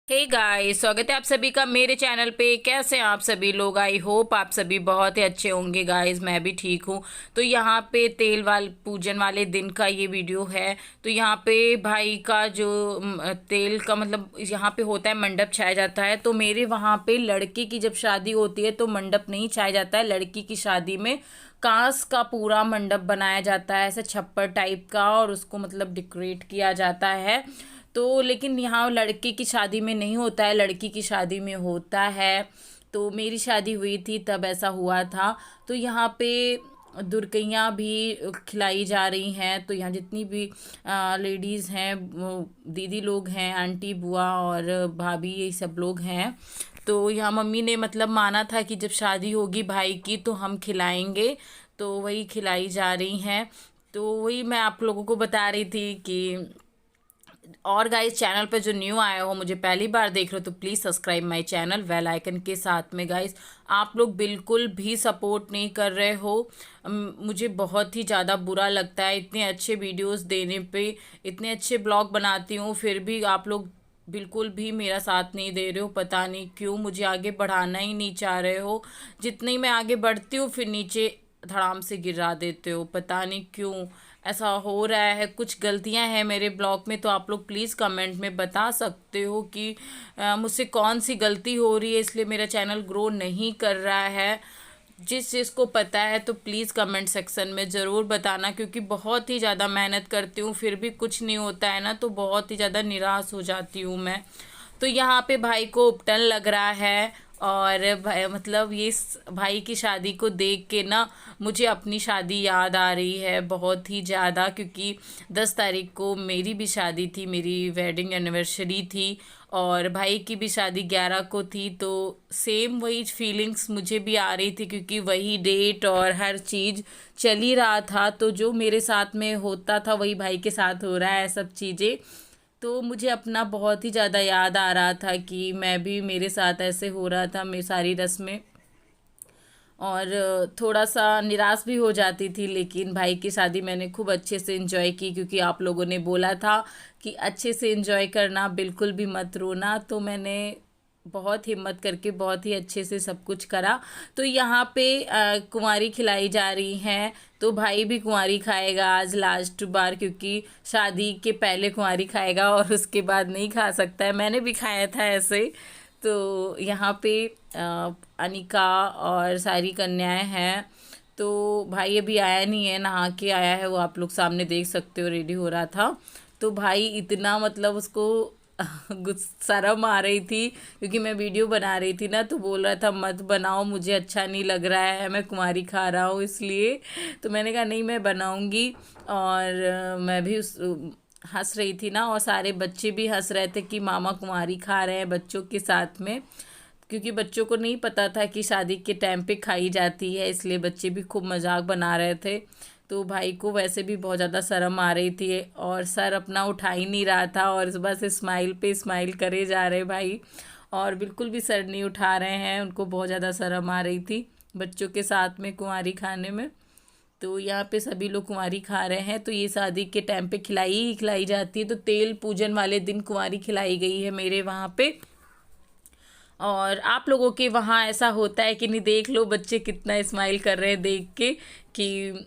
Hey guys, स्वागत है आप सभी का मेरे चैनल पे। कैसे हैं आप सभी लोग? आई होप आप सभी बहुत ही अच्छे होंगे गाइस। मैं भी ठीक हूँ। तो यहाँ पे तेल पूजन वाले दिन का ये वीडियो है। तो यहाँ पे भाई का जो तेल का मतलब यहाँ पे होता है, मंडप छाया जाता है। तो मेरे वहाँ पे लड़के की जब शादी होती है तो मंडप नहीं छाया जाता है। लड़की की शादी में कांस का पूरा मंडप बनाया जाता है, ऐसे छप्पर टाइप का, और उसको मतलब डेकोरेट किया जाता है। तो लेकिन यहाँ लड़के की शादी में नहीं होता है, लड़की की शादी में होता है। तो मेरी शादी हुई थी तब ऐसा हुआ था। तो यहाँ पे दुर्गैयाँ भी खिलाई जा रही हैं। तो यहाँ जितनी भी लेडीज़ हैं, दीदी लोग हैं, आंटी बुआ और भाभी, ये सब लोग हैं। तो यहाँ मम्मी ने मतलब माना था कि जब शादी होगी भाई की तो हम खिलाएंगे। तो वही खिलाई जा रही हैं। तो वही मैं आप लोगों को बता रही थी कि और गाइस, चैनल पे जो न्यू आए हो, मुझे पहली बार देख रहे हो, तो please subscribe my channel bell icon के साथ में। गाइस, आप लोग बिल्कुल भी सपोर्ट नहीं कर रहे हो। मुझे बहुत ही ज़्यादा बुरा लगता है। इतने अच्छे वीडियोस देने पे, इतने अच्छे ब्लॉग बनाती हूँ, फिर भी आप लोग बिल्कुल भी मेरा साथ नहीं दे रहे हो। पता नहीं क्यों, मुझे आगे बढ़ाना ही नहीं चाह रहे हो। जितनी मैं आगे बढ़ती हूँ फिर नीचे धड़ाम से गिरा देते हो। पता नहीं क्यों ऐसा हो रहा है। कुछ गलतियां हैं मेरे ब्लॉग में, तो आप लोग प्लीज़ कमेंट में बता सकते हो कि मुझसे कौन सी गलती हो रही है, इसलिए मेरा चैनल ग्रो नहीं कर रहा है। जिस चीज़ को पता है तो प्लीज़ कमेंट सेक्शन में ज़रूर बताना, क्योंकि बहुत ही ज़्यादा मेहनत करती हूँ फिर भी कुछ नहीं होता है ना, तो बहुत ही ज़्यादा निराश हो जाती हूँ मैं। तो यहाँ पे भाई को उपटन लग रहा है, और भाई मतलब ये भाई की शादी को देख के ना मुझे अपनी शादी याद आ रही है बहुत ही ज़्यादा, क्योंकि 10 तारीख को मेरी भी शादी थी, मेरी वेडिंग एनिवर्सरी थी, और भाई की भी शादी 11 को थी। तो सेम वही फीलिंग्स मुझे भी आ रही थी, क्योंकि वही डेट और हर चीज़ चल ही रहा था। तो जो मेरे साथ में होता था वही भाई के साथ हो रहा है, सब चीज़ें। तो मुझे अपना बहुत ही ज़्यादा याद आ रहा था कि मैं भी, मेरे साथ ऐसे हो रहा था, मेरी सारी रस्में। और थोड़ा सा निराश भी हो जाती थी, लेकिन भाई की शादी मैंने खूब अच्छे से एंजॉय की, क्योंकि आप लोगों ने बोला था कि अच्छे से एंजॉय करना, बिल्कुल भी मत रोना। तो मैंने बहुत हिम्मत करके बहुत ही अच्छे से सब कुछ करा। तो यहाँ पे कुंवारी खिलाई जा रही हैं। तो भाई भी कुंवारी खाएगा आज लास्ट बार, क्योंकि शादी के पहले कुंवारी खाएगा और उसके बाद नहीं खा सकता है। मैंने भी खाया था ऐसे। तो यहाँ पे अनिका और सारी कन्याएं हैं। तो भाई अभी आया नहीं है, नहा के आया है वो, आप लोग सामने देख सकते हो, रेडी हो रहा था। तो भाई इतना मतलब उसको शर्म आ रही थी, क्योंकि मैं वीडियो बना रही थी ना, तो बोल रहा था मत बनाओ, मुझे अच्छा नहीं लग रहा है, मैं कुंवारी खा रहा हूँ इसलिए। तो मैंने कहा नहीं, मैं बनाऊँगी। और मैं भी उस हंस रही थी ना, और सारे बच्चे भी हंस रहे थे कि मामा कुंवारी खा रहे हैं बच्चों के साथ में, क्योंकि बच्चों को नहीं पता था कि शादी के टाइम पे खाई जाती है, इसलिए बच्चे भी खूब मजाक बना रहे थे। तो भाई को वैसे भी बहुत ज़्यादा शर्म आ रही थी, और सर अपना उठा ही नहीं रहा था, और बस स्माइल पे स्माइल करे जा रहे भाई, और बिल्कुल भी सर नहीं उठा रहे हैं। उनको बहुत ज़्यादा शर्म आ रही थी बच्चों के साथ में कुंवारी खाने में। तो यहाँ पे सभी लोग कुंवारी खा रहे हैं। तो ये शादी के टाइम पे खिलाई ही खिलाई जाती है। तो तेल पूजन वाले दिन कुंवारी खिलाई गई है मेरे वहाँ पे। और आप लोगों के वहाँ ऐसा होता है कि नहीं? देख लो बच्चे कितना स्माइल कर रहे हैं देख के कि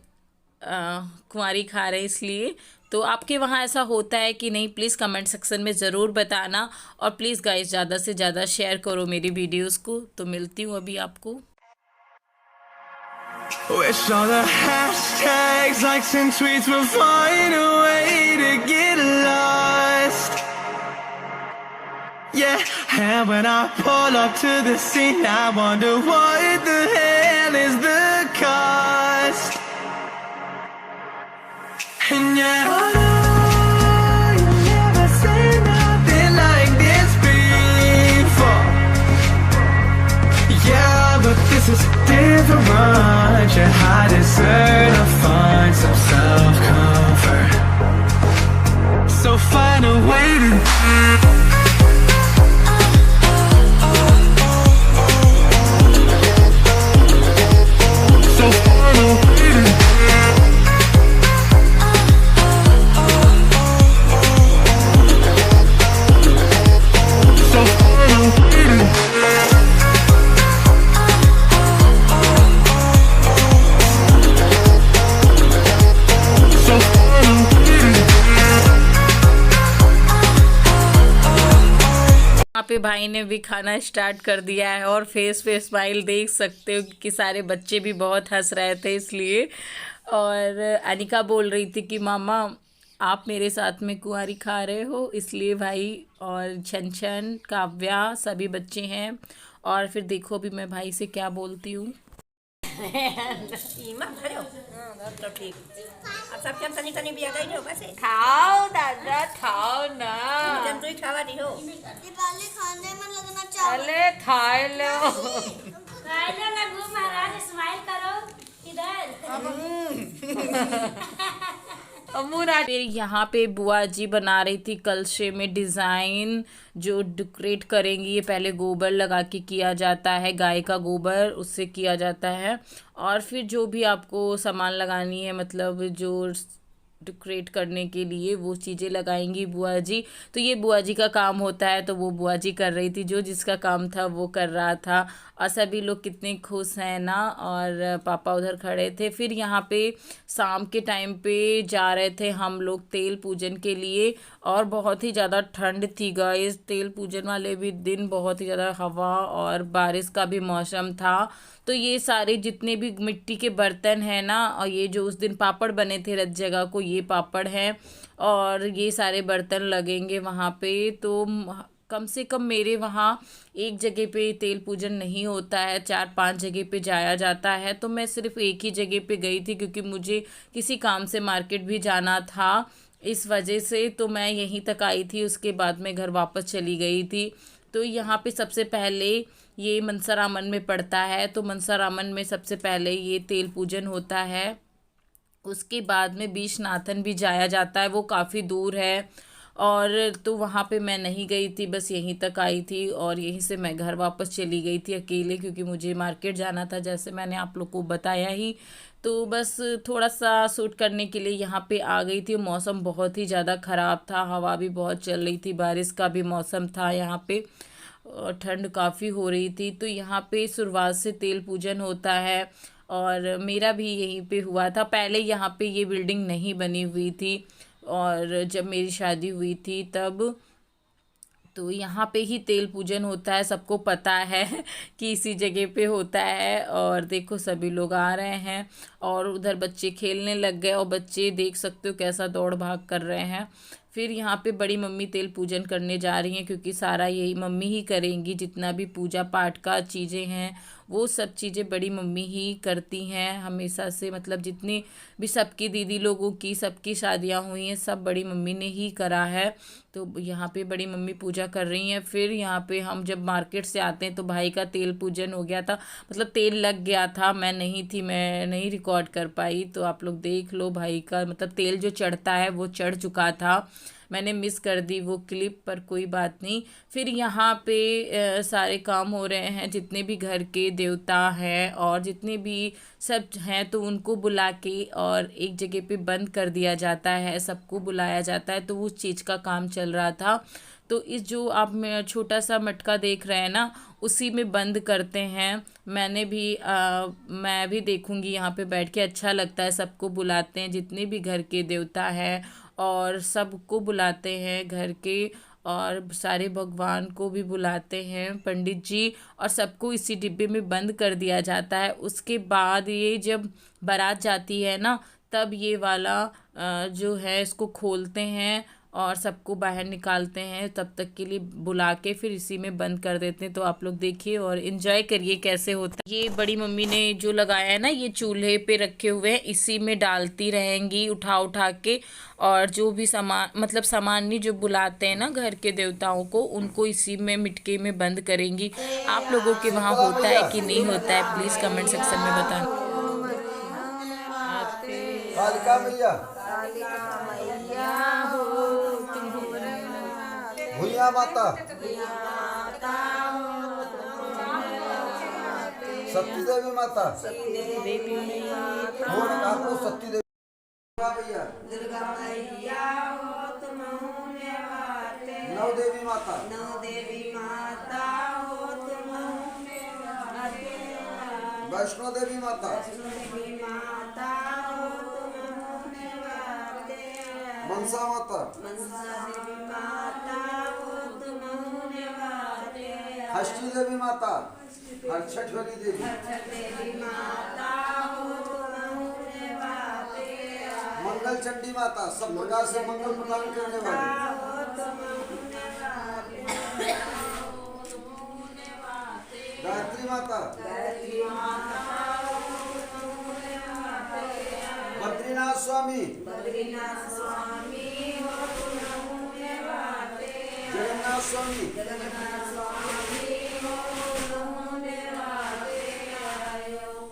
कुंवारी खा रहे हैं इसलिए। तो आपके वहाँ ऐसा होता है कि नहीं? प्लीज़ कमेंट सेक्शन में ज़रूर बताना, और प्लीज़ गाइस ज़्यादा से ज़्यादा शेयर करो मेरी वीडियोस को। तो मिलती हूँ अभी आपको। Wish all the hashtags, likes and tweets will find a way to get lost. Yeah, and when I pull up to the scene, I wonder what the hell is the cost. And yeah, I know you never seen nothing like this before. Yeah, but this is different. I deserve to find some self-comfort. So find a way to So find a way to यहाँ पे भाई ने भी खाना start कर दिया है और फेस पे स्माइल देख सकते हो कि सारे बच्चे भी बहुत हंस रहे थे इसलिए। और अनिका बोल रही थी कि मामा आप मेरे साथ में कुंवारी खा रहे हो, इसलिए भाई और छन छन काव्या सभी बच्चे हैं। और फिर देखो अभी मैं भाई से क्या बोलती हूँ। खाओ दादा खाओ ना, खाने में लगना चाहिए। अरे खाए लो। लगू महाराज स्माइल करो इधर। फिर यहाँ पे बुआ जी बना रही थी कलशे में डिज़ाइन जो डेकोरेट करेंगी। ये पहले गोबर लगा के किया जाता है, गाय का गोबर उससे किया जाता है। और फिर जो भी आपको सामान लगानी है मतलब जो डेकोरेट करने के लिए वो चीज़ें लगाएंगी बुआ जी। तो ये बुआ जी का काम होता है, तो वो बुआ जी कर रही थी, जो जिसका काम था वो कर रहा था। और सभी लोग कितने खुश हैं ना। और पापा उधर खड़े थे। फिर यहाँ पे शाम के टाइम पे जा रहे थे हम लोग तेल पूजन के लिए। और बहुत ही ज़्यादा ठंड थी गाइस, तेल पूजन वाले भी दिन बहुत ही ज़्यादा हवा और बारिश का भी मौसम था। तो ये सारे जितने भी मिट्टी के बर्तन हैं ना, और ये जो उस दिन पापड़ बने थे रथ जगह को, ये पापड़ हैं। और ये सारे बर्तन लगेंगे वहाँ पे। तो कम से कम मेरे वहाँ एक जगह पे तेल पूजन नहीं होता है, 4-5 जगह पे जाया जाता है। तो मैं सिर्फ एक ही जगह पे गई थी क्योंकि मुझे किसी काम से मार्केट भी जाना था, इस वजह से तो मैं यहीं तक आई थी। उसके बाद मैं घर वापस चली गई थी। तो यहाँ पे सबसे पहले ये मनसारामन में पड़ता है, तो मनसारामन में सबसे पहले ये तेल पूजन होता है। उसके बाद में बीशनाथन भी जाया जाता है, वो काफ़ी दूर है। और तो वहाँ पे मैं नहीं गई थी, बस यहीं तक आई थी और यहीं से मैं घर वापस चली गई थी अकेले, क्योंकि मुझे मार्केट जाना था जैसे मैंने आप लोग को बताया ही। तो बस थोड़ा सा शूट करने के लिए यहाँ पे आ गई थी। मौसम बहुत ही ज़्यादा ख़राब था, हवा भी बहुत चल रही थी, बारिश का भी मौसम था यहाँ पे और ठंड काफ़ी हो रही थी। तो यहाँ पे शुरुआत से तेल पूजन होता है और मेरा भी यहीं पे हुआ था। पहले यहाँ पे ये बिल्डिंग नहीं बनी हुई थी और जब मेरी शादी हुई थी तब, तो यहाँ पे ही तेल पूजन होता है, सबको पता है कि इसी जगह पे होता है। और देखो सभी लोग आ रहे हैं और उधर बच्चे खेलने लग गए और बच्चे देख सकते हो कैसा दौड़ भाग कर रहे हैं। फिर यहाँ पे बड़ी मम्मी तेल पूजन करने जा रही हैं क्योंकि सारा यही मम्मी ही करेंगी, जितना भी पूजा पाठ का चीज़ें हैं वो सब चीज़ें बड़ी मम्मी ही करती हैं हमेशा से। मतलब जितनी भी सबकी दीदी लोगों की सबकी शादियाँ हुई हैं सब बड़ी मम्मी ने ही करा है। तो यहाँ पे बड़ी मम्मी पूजा कर रही हैं। फिर यहाँ पे हम जब मार्केट से आते हैं तो भाई का तेल पूजन हो गया था, मतलब तेल लग गया था, मैं नहीं थी, मैं नहीं रिकॉर्ड कर पाई। तो आप लोग देख लो भाई का मतलब तेल जो चढ़ता है वो चढ़ चुका था, मैंने मिस कर दी वो क्लिप, पर कोई बात नहीं। फिर यहाँ पे सारे काम हो रहे हैं, जितने भी घर के देवता हैं और जितने भी सब हैं तो उनको बुला के और एक जगह पे बंद कर दिया जाता है, सबको बुलाया जाता है। तो उस चीज़ का काम चल रहा था। तो इस जो आप में छोटा सा मटका देख रहे हैं ना, उसी में बंद करते हैं। मैं भी देखूंगी यहाँ पे बैठ के, अच्छा लगता है, सबको बुलाते हैं जितने भी घर के देवता हैं और सबको बुलाते हैं घर के, और सारे भगवान को भी बुलाते हैं पंडित जी, और सबको इसी डिब्बे में बंद कर दिया जाता है। उसके बाद ये जब बारात जाती है ना, तब ये वाला जो है इसको खोलते हैं और सबको बाहर निकालते हैं, तब तक के लिए बुला के फिर इसी में बंद कर देते हैं। तो आप लोग देखिए और इन्जॉय करिए कैसे होता है। ये बड़ी मम्मी ने जो लगाया है ना, ये चूल्हे पे रखे हुए हैं, इसी में डालती रहेंगी उठा उठा के। और जो भी सामान मतलब सामान नहीं जो बुलाते हैं ना घर के देवताओं को, उनको इसी में मिटके में बंद करेंगी। आप लोगों के वहाँ होता है कि नहीं होता है, प्लीज़ कमेंट सेक्शन में बताना। भूया माता सती देवी माता और आपको सती देवी भैया नौ देवी माता वैष्णो देवी माता मनसा माता अष्टी देवी माता हर छठ वाली देवी मंगल चंडी माता सब प्रकार से मंगल प्रदान करने वाली गायत्री माता बद्रीनाथ स्वामी जगन्नाथ स्वामी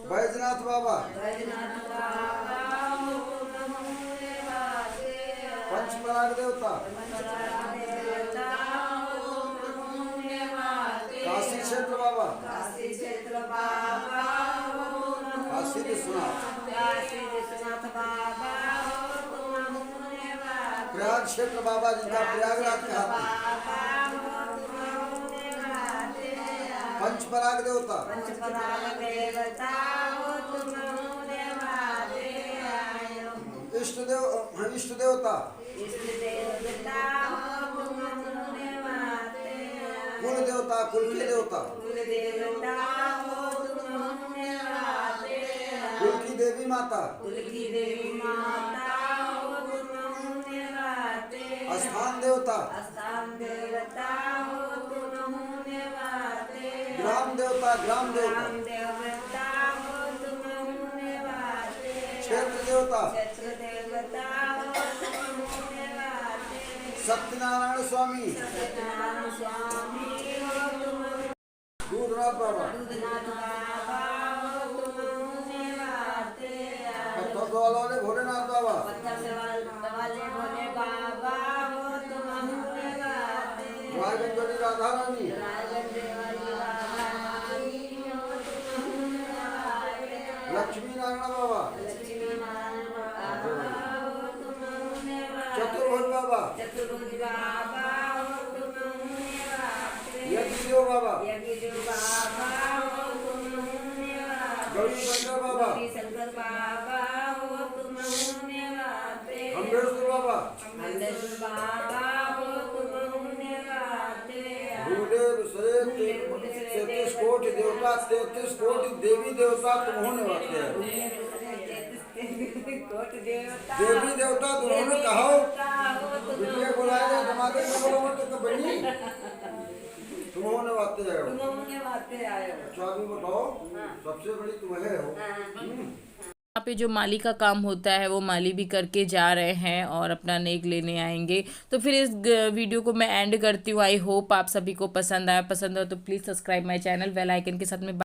बैजनाथ बाबा पंचपराग देवता काशी क्षेत्र बाबा काशी विश्वनाथ प्रयाग क्षेत्र बाबा जिनका प्रयागराज कहते हैं पंचपराग देवता इष्ट देवता कुल देवता कुल के देवता कुल की देवी माता स्थान देवता ग्राम देवता क्षेत्र देवता सत्यनारायण स्वामी दूधनाथ बाबा पत्थर वाले भोलेनाथ बाबा राजगंजोली राधा रानी लक्ष्मी नारायण बाबा चतुर्भुज बाबा यज्ञदेव बाबा गौरी शंकर बाबा अम्बेडकर बाबा भूदेव सुरेव 33 कोटि देवता 33 कोटि देवी देवता तुम होने वाले हैं देवी देवता तुमने कहो बिटिया बुलाया जमाते में बोलो मत तो बनी तुम होने वाले आए हो अच्छा अभी बताओ सबसे बड़ी तुम्हें हो यहाँ पे जो माली का काम होता है वो माली भी करके जा रहे हैं और अपना नेक लेने आएंगे। तो फिर इस वीडियो को मैं एंड करती हूँ। आई होप आप सभी को पसंद आया। पसंद हो तो please subscribe my channel, bell icon के साथ में